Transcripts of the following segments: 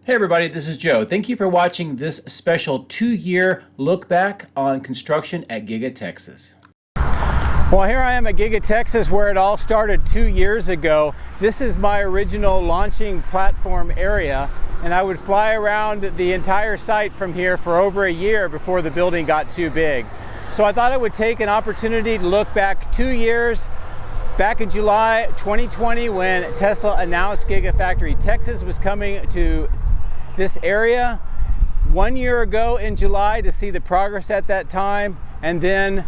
Hey everybody, this is Joe. Thank you for watching this special 2-year look back on construction at Giga Texas. Well, here I am at Giga Texas where it all started 2 years ago. This is my original launching platform area, and I would fly around the entire site from here for over a year before the building got too big. So I thought I would take an opportunity to look back 2 years, back in July 2020 when Tesla announced Gigafactory Texas was coming to this area, 1 year ago in July, to see the progress at that time, and then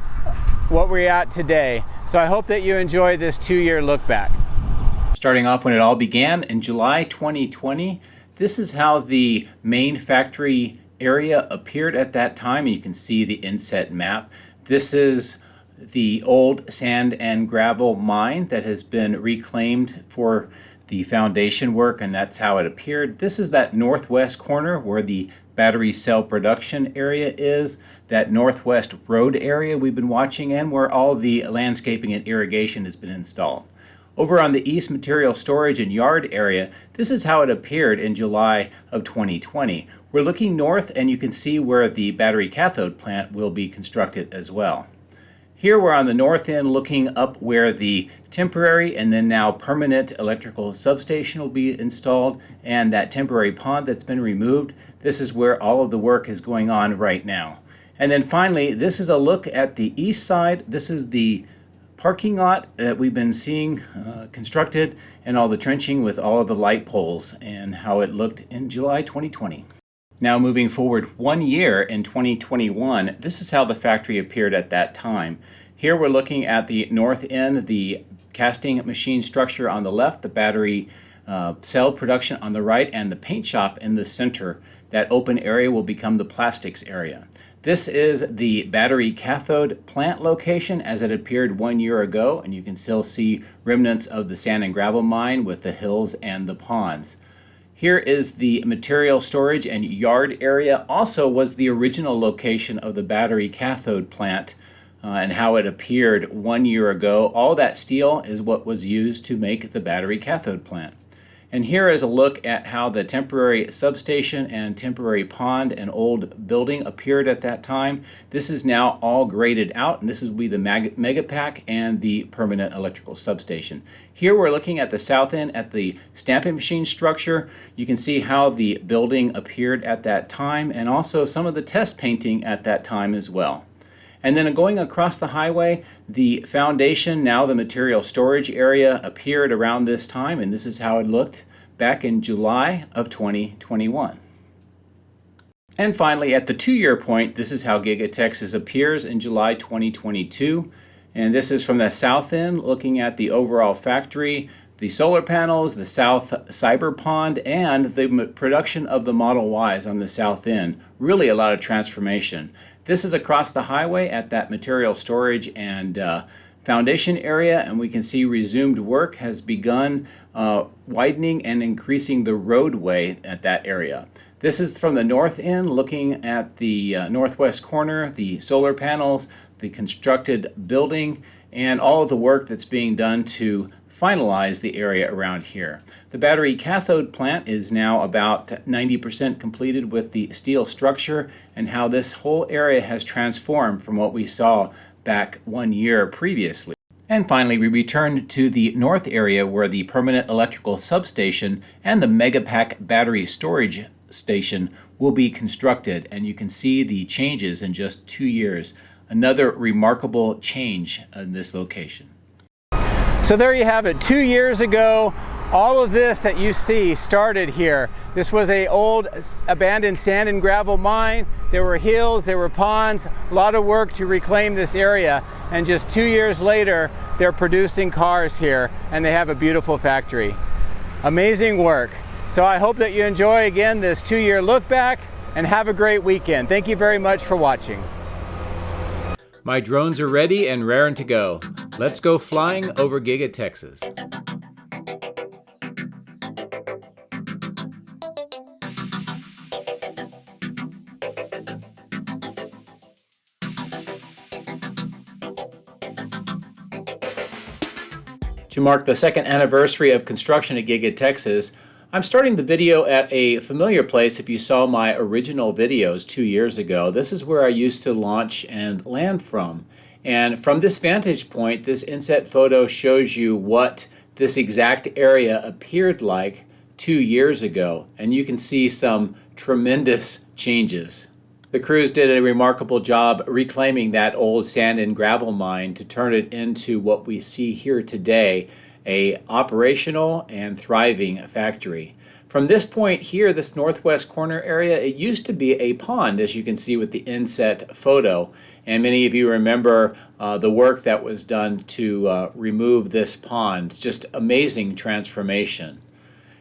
what we're at today. So I hope that you enjoy this 2-year look back. Starting off when it all began in July 2020, this is how the main factory area appeared at that time. You can see the inset map. This is the old sand and gravel mine that has been reclaimed for the foundation work, and that's how it appeared. This is that northwest corner where the battery cell production area is, that northwest road area we've been watching, and where all the landscaping and irrigation has been installed. Over on the east material storage and yard area, this is how it appeared in July of 2020. We're looking north and you can see where the battery cathode plant will be constructed as well. Here we're on the north end looking up where the temporary and then now permanent electrical substation will be installed, and that temporary pond that's been removed. This is where all of the work is going on right now. And then finally, this is a look at the east side. This is the parking lot that we've been seeing constructed, and all the trenching with all of the light poles and how it looked in July 2020. Now moving forward 1 year in 2021, this is how the factory appeared at that time. Here we're looking at the north end, the casting machine structure on the left, the battery cell production on the right, and the paint shop in the center. That open area will become the plastics area. This is the battery cathode plant location as it appeared 1 year ago, and you can still see remnants of the sand and gravel mine with the hills and the ponds. Here is the material storage and yard area. Also was the original location of the battery cathode plant and how it appeared 1 year ago. All that steel is what was used to make the battery cathode plant. And here is a look at how the temporary substation and temporary pond and old building appeared at that time. This is now all graded out, and this will be the megapack and the permanent electrical substation. Here we're looking at the south end at the stamping machine structure. You can see how the building appeared at that time, and also some of the test painting at that time as well. And then going across the highway, the foundation, now the material storage area, appeared around this time, and this is how it looked back in July of 2021. And finally, at the 2-year point, this is how Giga Texas appears in July 2022. And this is from the south end, looking at the overall factory, the solar panels, the south cyber pond, and the production of the Model Ys on the south end. Really a lot of transformation. This is across the highway at that material storage and foundation area, and we can see resumed work has begun widening and increasing the roadway at that area. This is from the north end, looking at the northwest corner, the solar panels, the constructed building, and all of the work that's being done to finalize the area around here. The battery cathode plant is now about 90% completed with the steel structure, and how this whole area has transformed from what we saw back 1 year previously. And finally, we return to the north area where the permanent electrical substation and the megapack battery storage station will be constructed, and you can see the changes in just 2 years. Another remarkable change in this location. So there you have it. 2 years ago, all of this that you see started here. This was an old abandoned sand and gravel mine. There were hills, there were ponds, a lot of work to reclaim this area. And just 2 years later, they're producing cars here, and they have a beautiful factory. Amazing work. So I hope that you enjoy again this 2-year look back, and have a great weekend. Thank you very much for watching. My drones are ready and raring to go. Let's go flying over Giga Texas. To mark the second anniversary of construction at Giga Texas, I'm starting the video at a familiar place if you saw my original videos 2 years ago. This is where I used to launch and land from. And from this vantage point, this inset photo shows you what this exact area appeared like 2 years ago. And you can see some tremendous changes. The crews did a remarkable job reclaiming that old sand and gravel mine to turn it into what we see here today, a operational and thriving factory. From this point here, this northwest corner area, it used to be a pond, as you can see with the inset photo. And many of you remember the work that was done to remove this pond. Just amazing transformation.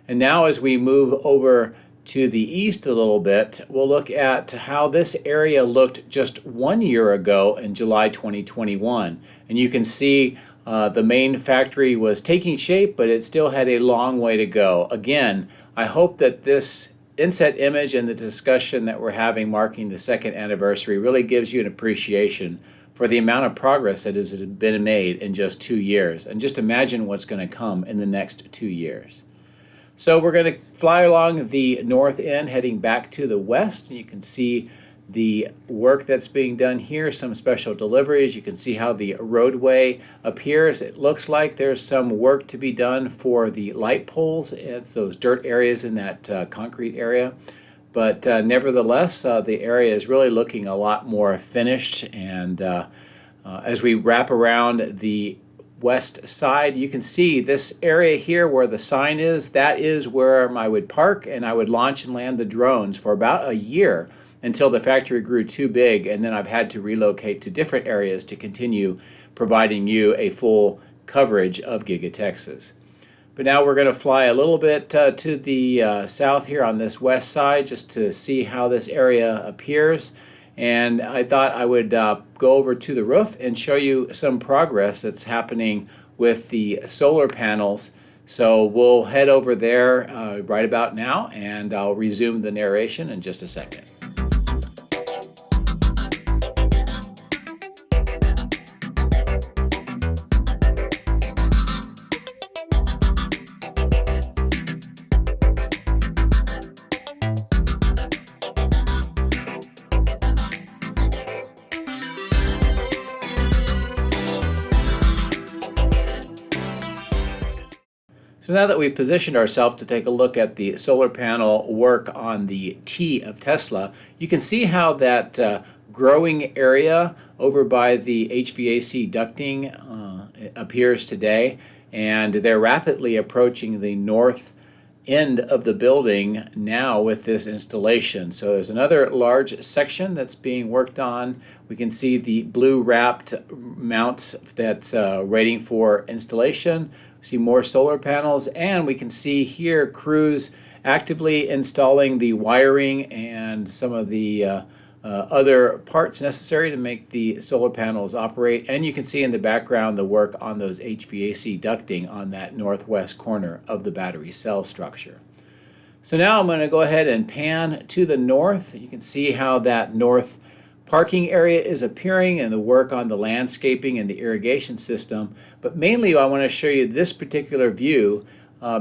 And now as we move over to the east a little bit, we'll look at how this area looked just 1 year ago in July 2021. And you can see the main factory was taking shape, but it still had a long way to go. Again, I hope that this inset image and the discussion that we're having marking the second anniversary really gives you an appreciation for the amount of progress that has been made in just 2 years. And just imagine what's going to come in the next 2 years. So we're going to fly along the north end, heading back to the west. You can see the work that's being done here, some special deliveries. You can see how the roadway appears. It looks like there's some work to be done for the light poles. It's those dirt areas in that concrete area. But nevertheless, the area is really looking a lot more finished. And as we wrap around the west side, you can see this area here where the sign is. That is where I would park and I would launch and land the drones for about a year until the factory grew too big, and then I've had to relocate to different areas to continue providing you a full coverage of Giga Texas. But now we're going to fly a little bit to the south here on this west side just to see how this area appears. And I thought I would go over to the roof and show you some progress that's happening with the solar panels. So we'll head over there right about now, and I'll resume the narration in just a second. So now that we've positioned ourselves to take a look at the solar panel work on the T of Tesla, you can see how that growing area over by the HVAC ducting appears today, and they're rapidly approaching the north end of the building now with this installation. So there's another large section that's being worked on. We can see the blue wrapped mounts that's waiting for installation. See more solar panels, and we can see here crews actively installing the wiring and some of the other parts necessary to make the solar panels operate. And you can see in the background the work on those HVAC ducting on that northwest corner of the battery cell structure. So now I'm going to go ahead and pan to the north. You can see how that north parking area is appearing and the work on the landscaping and the irrigation system. But mainly I want to show you this particular view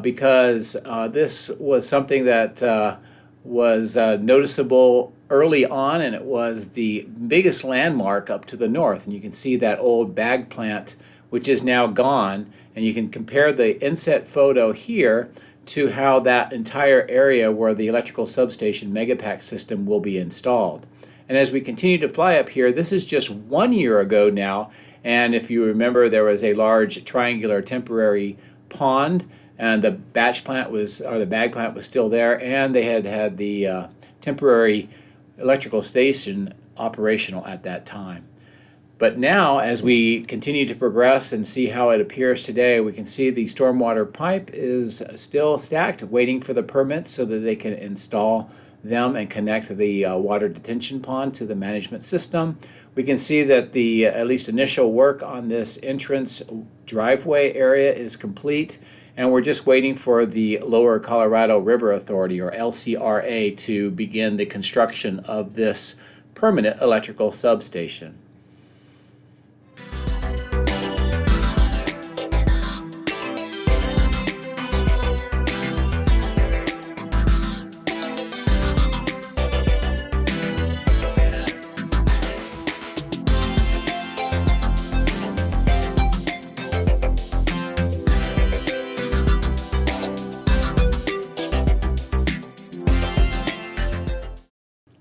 because this was something that was noticeable early on, and it was the biggest landmark up to the north. And you can see that old bag plant which is now gone, and you can compare the inset photo here to how that entire area where the electrical substation megapack system will be installed. And as we continue to fly up here, this is just 1 year ago now, and if you remember, there was a large triangular temporary pond, and the batch plant was, or the bag plant was still there, and they had the temporary electrical station operational at that time. But now, as we continue to progress and see how it appears today, we can see the stormwater pipe is still stacked, waiting for the permits so that they can install them and connect the water detention pond to the management system. We can see that the at least initial work on this entrance driveway area is complete, and we're just waiting for the Lower Colorado River Authority, or LCRA, to begin the construction of this permanent electrical substation.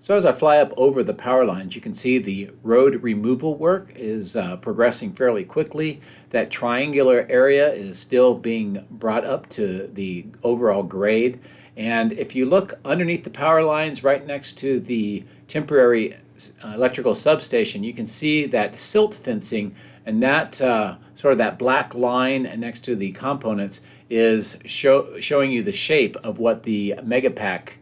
So as I fly up over the power lines, you can see the road removal work is progressing fairly quickly. That triangular area is still being brought up to the overall grade. And if you look underneath the power lines right next to the temporary electrical substation, you can see that silt fencing, and that sort of that black line next to the components is showing you the shape of what the Megapack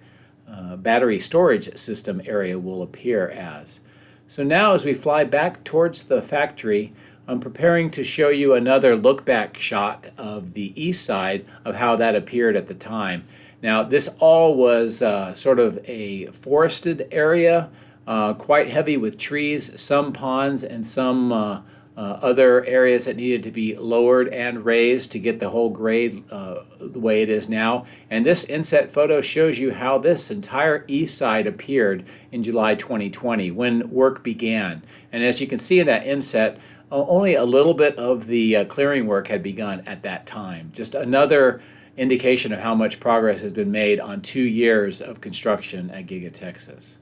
battery storage system area will appear as. So now as we fly back towards the factory, I'm preparing to show you another look back shot of the east side of how that appeared at the time. Now this all was sort of a forested area, quite heavy with trees, some ponds and some other areas that needed to be lowered and raised to get the whole grade the way it is now. And this inset photo shows you how this entire east side appeared in July 2020 when work began. And as you can see in that inset, only a little bit of the clearing work had begun at that time. Just another indication of how much progress has been made on 2 years of construction at Giga Texas.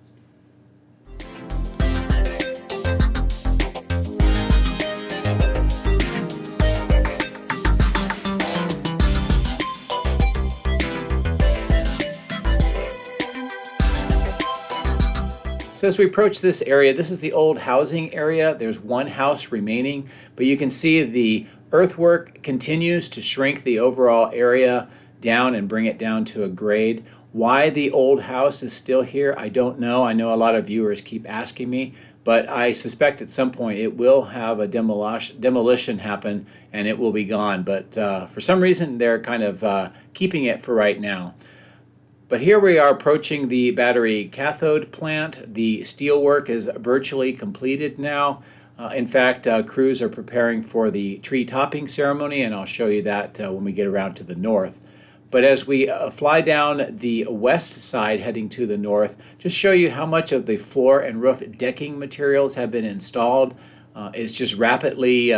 So as we approach this area, this is the old housing area. There's one house remaining, but you can see the earthwork continues to shrink the overall area down and bring it down to a grade. Why the old house is still here, I don't know. I know a lot of viewers keep asking me, but I suspect at some point it will have a demolition happen and it will be gone. But for some reason, they're kind of keeping it for right now. But here we are approaching the battery cathode plant. The steel work is virtually completed now. In fact, crews are preparing for the tree topping ceremony, and I'll show you that when we get around to the north. But as we fly down the west side heading to the north, just show you how much of the floor and roof decking materials have been installed. It's just rapidly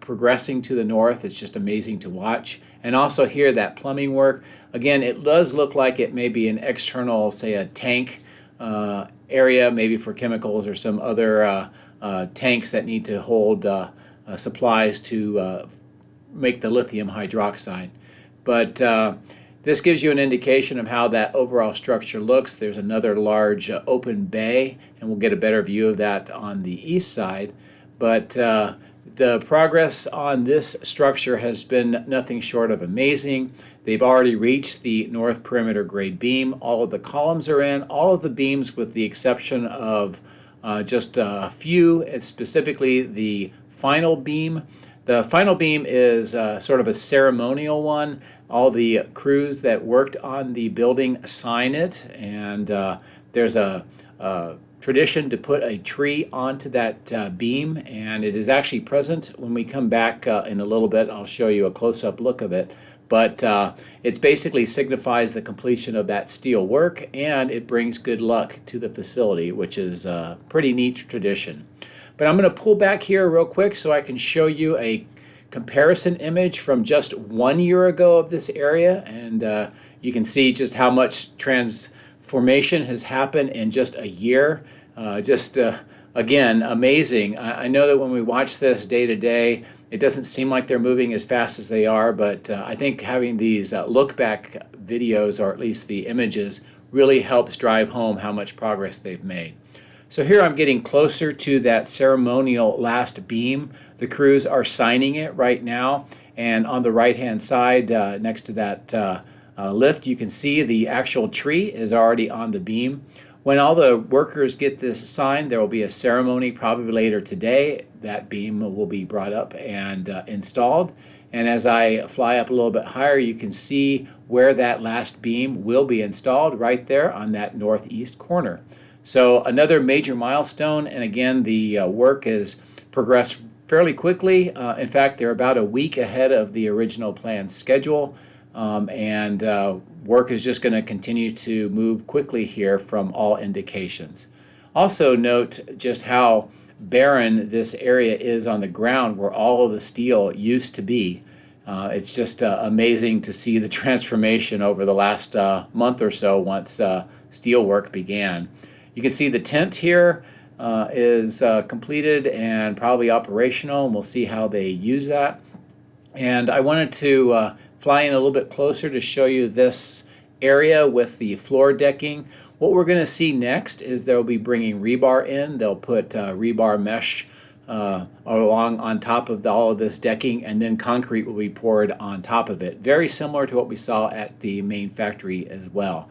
progressing to the north. It's just amazing to watch. And also here, that plumbing work. Again, it does look like it may be an external, say a tank area, maybe for chemicals or some other tanks that need to hold supplies to make the lithium hydroxide. But this gives you an indication of how that overall structure looks. There's another large open bay, and we'll get a better view of that on the east side. But the progress on this structure has been nothing short of amazing. They've already reached the north perimeter grade beam. All of the columns are in, all of the beams with the exception of just a few, and specifically the final beam. The final beam is sort of a ceremonial one. All the crews that worked on the building sign it, and there's a tradition to put a tree onto that beam, and it is actually present. When we come back in a little bit, I'll show you a close-up look of it. But it basically signifies the completion of that steel work, and it brings good luck to the facility, which is a pretty neat tradition. But I'm going to pull back here real quick so I can show you a comparison image from just 1 year ago of this area, and you can see just how much transformation has happened in just a year. Again, amazing. I know that when we watch this day to day, it doesn't seem like they're moving as fast as they are, but I think having these look back videos, or at least the images, really helps drive home how much progress they've made. So here I'm getting closer to that ceremonial last beam. The crews are signing it right now, and on the right hand side next to that lift, you can see the actual tree is already on the beam. When all the workers get this signed, there will be a ceremony probably later today. That beam will be brought up and installed. And as I fly up a little bit higher, you can see where that last beam will be installed right there on that northeast corner. So another major milestone, and again, the work has progressed fairly quickly. In fact, they're about a week ahead of the original planned schedule. Work is just going to continue to move quickly here from all indications. Also note just how barren this area is on the ground where all of the steel used to be. It's just amazing to see the transformation over the last month or so once steel work began. You can see the tent here is completed and probably operational, and we'll see how they use that. And I wanted to fly in a little bit closer to show you this area with the floor decking. What we're going to see next is they'll be bringing rebar in. They'll put rebar mesh along on top of all of this decking, and then concrete will be poured on top of it. Very similar to what we saw at the main factory as well.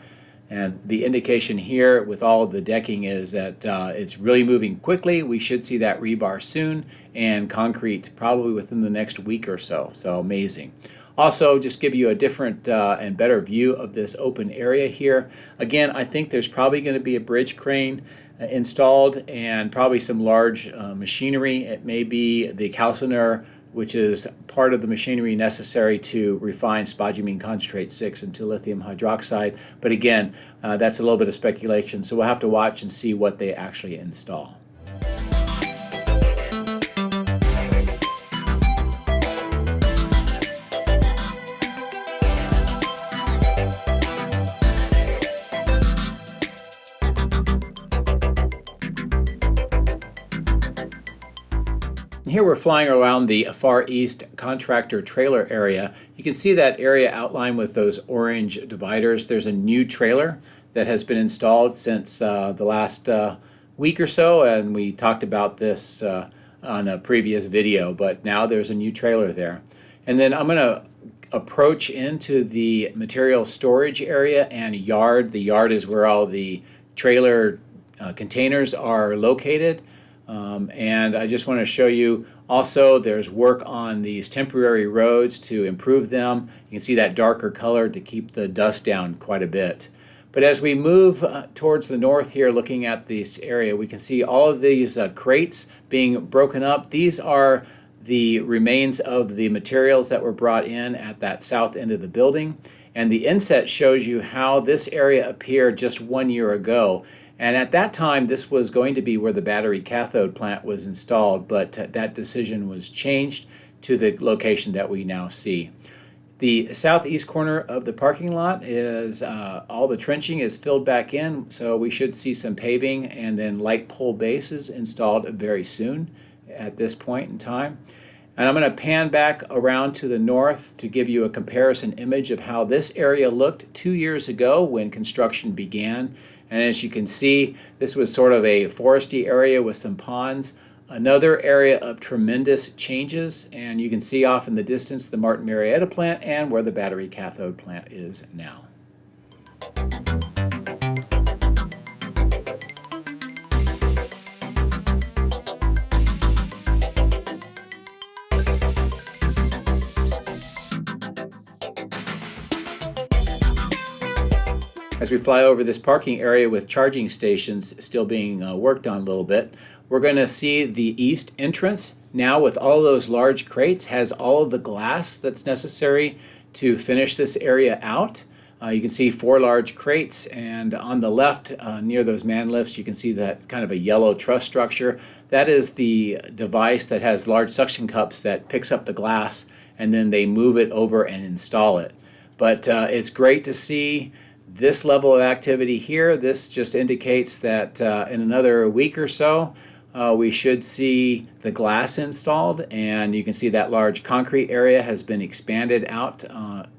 And the indication here with all of the decking is that it's really moving quickly. We should see that rebar soon, and concrete probably within the next week or so. So amazing. Also, just give you a different and better view of this open area here. Again, I think there's probably going to be a bridge crane installed and probably some large machinery. It may be the calciner, which is part of the machinery necessary to refine spodumene concentrate 6 into lithium hydroxide. But again, that's a little bit of speculation, so we'll have to watch and see what they actually install. Here we're flying around the Far East contractor trailer area. You can see that area outlined with those orange dividers. There's a new trailer that has been installed since the last week or so, and we talked about this on a previous video, but now there's a new trailer there. And then I'm going to approach into the material storage area and yard. The yard is where all the trailer containers are located. And I just want to show you also there's work on these temporary roads to improve them. You can see that darker color to keep the dust down quite a bit. But as we move towards the north here, looking at this area, we can see all of these crates being broken up. These are the remains of the materials that were brought in at that south end of the building. And the inset shows you how this area appeared just 1 year ago. And at that time, this was going to be where the battery cathode plant was installed, but that decision was changed to the location that we now see. The southeast corner of the parking lot is all the trenching is filled back in, so we should see some paving and then light pole bases installed very soon at this point in time. And I'm going to pan back around to the north to give you a comparison image of how this area looked 2 years ago when construction began. And as you can see, this was sort of a foresty area with some ponds. Another area of tremendous changes, and you can see off in the distance the Martin Marietta plant and where the battery cathode plant is now. As we fly over this parking area with charging stations still being worked on a little bit, we're going to see the east entrance now with all those large crates has all of the glass that's necessary to finish this area out. You can see 4 large crates, and on the left near those man lifts you can see that kind of a yellow truss structure. That is the device that has large suction cups that picks up the glass and then they move it over and install it. But it's great to see this level of activity here. This just indicates that in another week or so we should see the glass installed, and you can see that large concrete area has been expanded out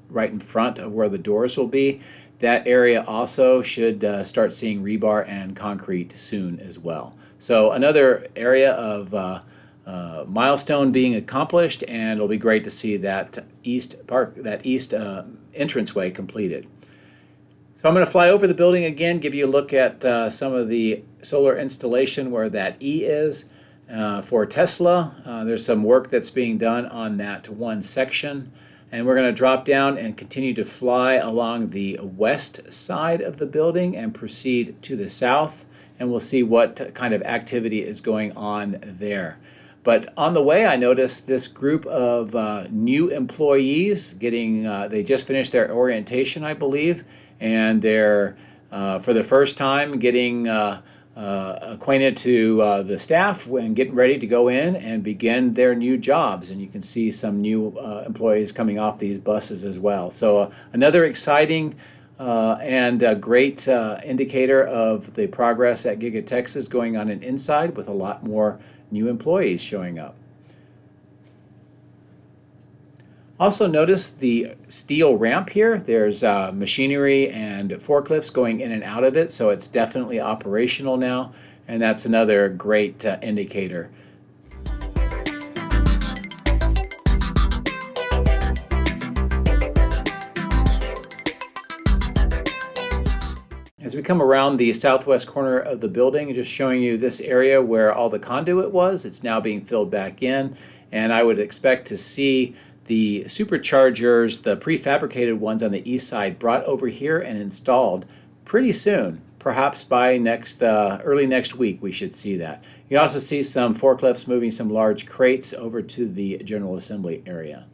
right in front of where the doors will be. That area also should start seeing rebar and concrete soon as well. So another area of milestone being accomplished, and it'll be great to see that east entranceway completed. So I'm going to fly over the building again, give you a look at some of the solar installation where that E is for Tesla. There's some work that's being done on that one section. And we're going to drop down and continue to fly along the west side of the building and proceed to the south. And we'll see what kind of activity is going on there. But on the way, I noticed this group of new employees they just finished their orientation, I believe. And they're, for the first time, getting acquainted to the staff and getting ready to go in and begin their new jobs. And you can see some new employees coming off these buses as well. So another exciting and a great indicator of the progress at Giga Texas going on inside, with a lot more new employees showing up. Also notice the steel ramp here. There's machinery and forklifts going in and out of it, so it's definitely operational now, and that's another great indicator. As we come around the southwest corner of the building, just showing you this area where all the conduit was, it's now being filled back in, and I would expect to see the superchargers, the prefabricated ones on the east side, brought over here and installed pretty soon. Perhaps by early next week we should see that. You also see some forklifts moving some large crates over to the general assembly area.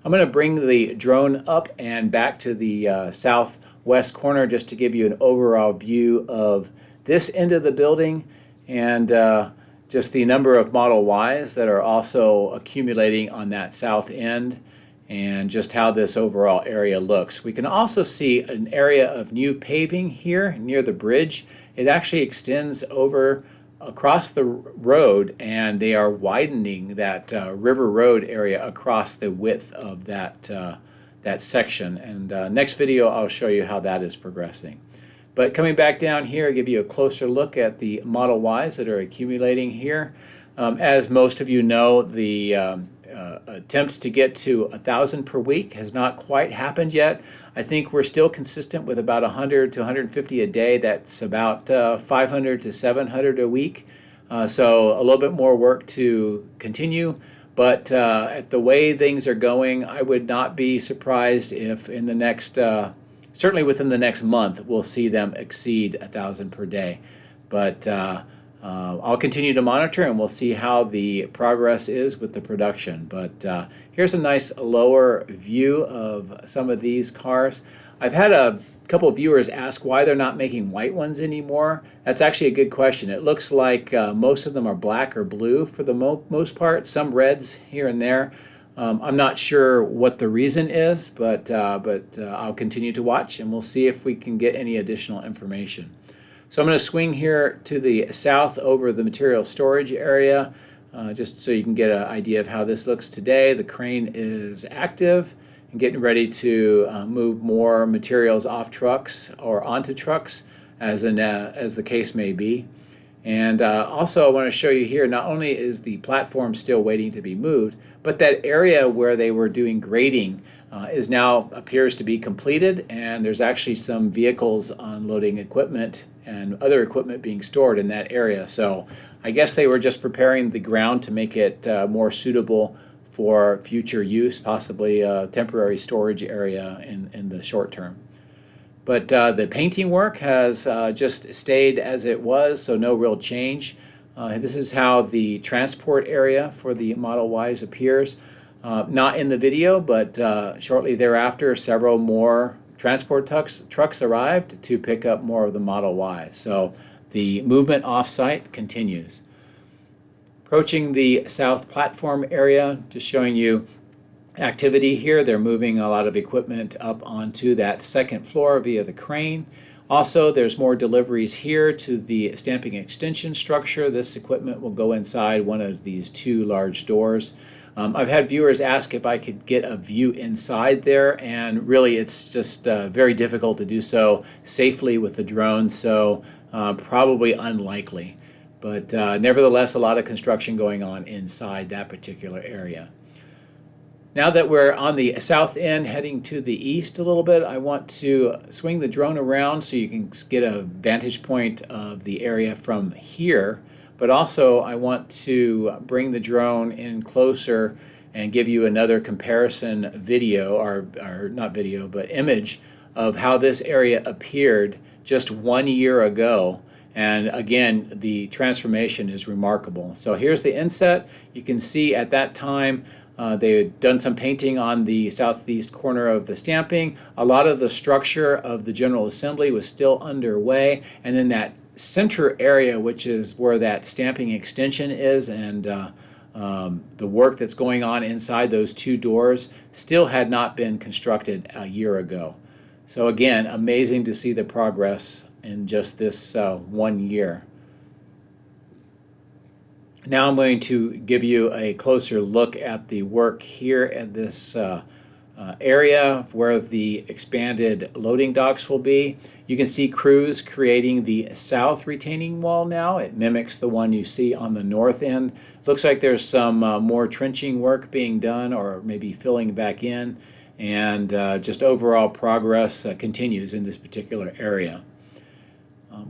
I'm going to bring the drone up and back to the southwest corner just to give you an overall view of this end of the building, and just the number of Model Ys that are also accumulating on that south end, and just how this overall area looks. We can also see an area of new paving here near the bridge. It actually extends over across the road, and they are widening that River Road area across the width of that section. And next video I'll show you how that is progressing. But coming back down here, I'll give you a closer look at the Model Ys that are accumulating here. As most of you know, the attempt to get to 1,000 per week has not quite happened yet. I think we're still consistent with about 100 to 150 a day. That's about 500 to 700 a week. So a little bit more work to continue. But at the way things are going, I would not be surprised if in the next certainly within the next month, we'll see them exceed 1,000 per day. But I'll continue to monitor, and we'll see how the progress is with the production. But here's a nice lower view of some of these cars. I've had a couple of viewers ask why they're not making white ones anymore. That's actually a good question. It looks like most of them are black or blue for the most part, some reds here and there. I'm not sure what the reason is, but I'll continue to watch, and we'll see if we can get any additional information. So I'm going to swing here to the south over the material storage area, just so you can get an idea of how this looks today. The crane is active and getting ready to move more materials off trucks or onto trucks, as the case may be. And also I want to show you here, not only is the platform still waiting to be moved, but that area where they were doing grading is now appears to be completed, and there's actually some vehicles unloading equipment and other equipment being stored in that area. So I guess they were just preparing the ground to make it more suitable for future use, possibly a temporary storage area in the short term. But the painting work has just stayed as it was, so no real change. This is how the transport area for the Model Ys appears. Not in the video, but shortly thereafter, several more transport trucks arrived to pick up more of the Model Y. So the movement off-site continues. Approaching the south platform area, just showing you activity here. They're moving a lot of equipment up onto that second floor via the crane. Also, there's more deliveries here to the stamping extension structure. This equipment will go inside one of these two large doors. I've had viewers ask if I could get a view inside there, and really it's just very difficult to do so safely with the drone, so probably unlikely. But nevertheless, a lot of construction going on inside that particular area. Now that we're on the south end heading to the east a little bit, I want to swing the drone around so you can get a vantage point of the area from here. But also I want to bring the drone in closer and give you another comparison video, or not video, but image of how this area appeared just 1 year ago. And again, the transformation is remarkable. So here's the inset. You can see at that time they had done some painting on the southeast corner of the stamping. A lot of the structure of the general assembly was still underway, and then that center area, which is where that stamping extension is, and the work that's going on inside those two doors still had not been constructed a year ago. So again, amazing to see the progress in just this 1 year. Now I'm going to give you a closer look at the work here at this area where the expanded loading docks will be. You can see crews creating the south retaining wall now. It mimics the one you see on the north end. Looks like there's some more trenching work being done, or maybe filling back in, and just overall progress continues in this particular area.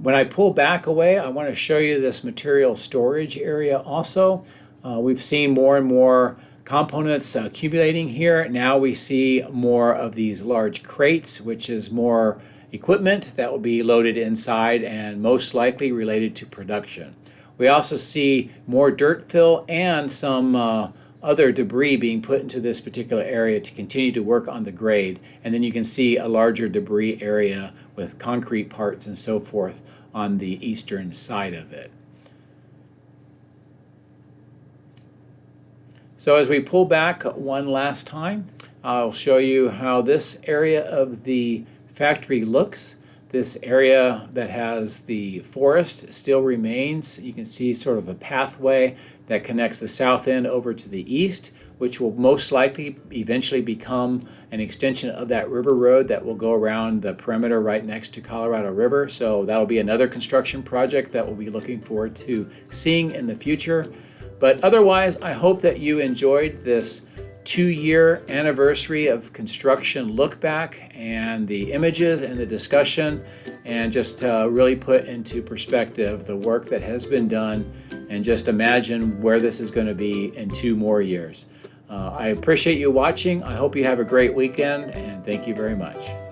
When I pull back away, I want to show you this material storage area also. We've seen more and more components accumulating here. Now we see more of these large crates, which is more equipment that will be loaded inside and most likely related to production. We also see more dirt fill and some other debris being put into this particular area to continue to work on the grade. And then you can see a larger debris area with concrete parts and so forth on the eastern side of it. So as we pull back one last time, I'll show you how this area of the factory looks. This area that has the forest still remains. You can see sort of a pathway that connects the south end over to the east, which will most likely eventually become an extension of that river road that will go around the perimeter right next to Colorado River. So that'll be another construction project that we'll be looking forward to seeing in the future. But otherwise, I hope that you enjoyed this 2-year anniversary of construction look back, and the images and the discussion, and just really put into perspective the work that has been done, and just imagine where this is going to be in 2 more years. I appreciate you watching. I hope you have a great weekend, and thank you very much.